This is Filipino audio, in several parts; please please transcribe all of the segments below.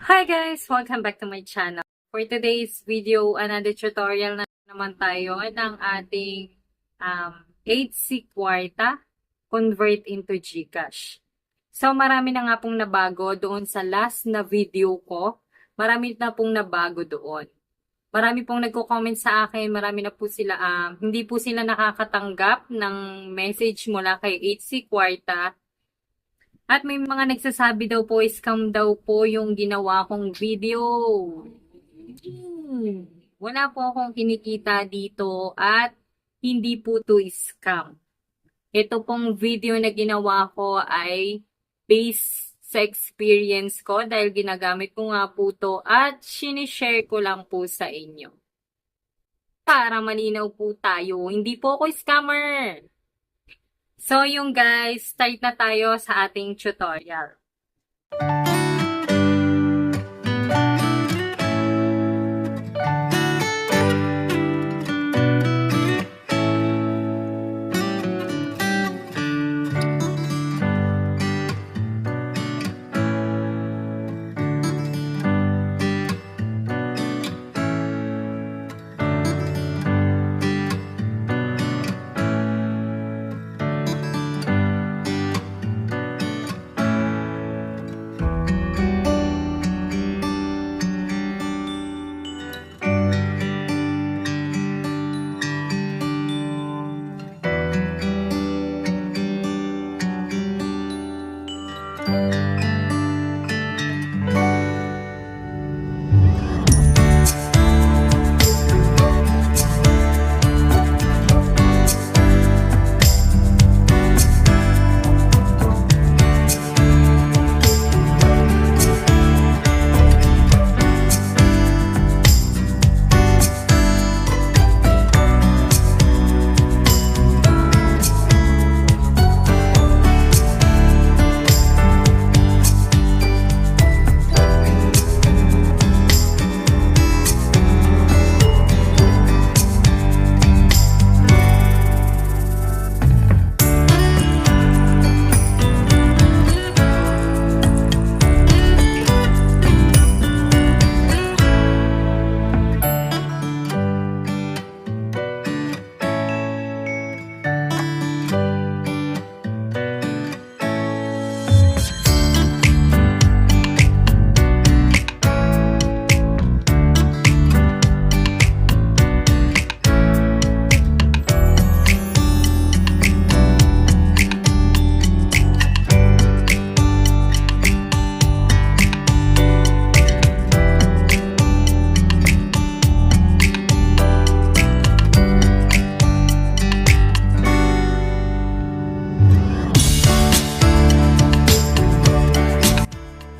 Hi guys! Welcome back to my channel. For today's video, another tutorial na naman tayo ng ating 8C Kwarta convert into GCash. So marami na nga pong nabago doon sa last na video ko. Marami na pong nabago doon. Marami pong nagko-comment sa akin, marami na po sila, hindi po sila nakakatanggap ng message mula kay 8C Kwarta. At may mga nagsasabi daw po, scam daw po yung ginawa kong video. Wala po akong kinikita dito at hindi po to scam. Ito pong video na ginawa ko ay based sa experience ko dahil ginagamit ko nga po to at sinishare ko lang po sa inyo. Para malinaw po tayo, hindi po ako scammer. So yung guys, start na tayo sa ating tutorial.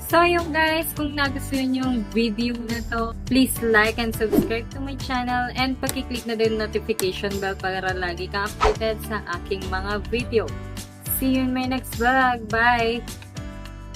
So yung guys, kung nagustuhan nyo yung video na to, please like and subscribe to my channel and pakiclick na din notification bell para lagi kang updated sa aking mga video. See you in my next vlog. Bye!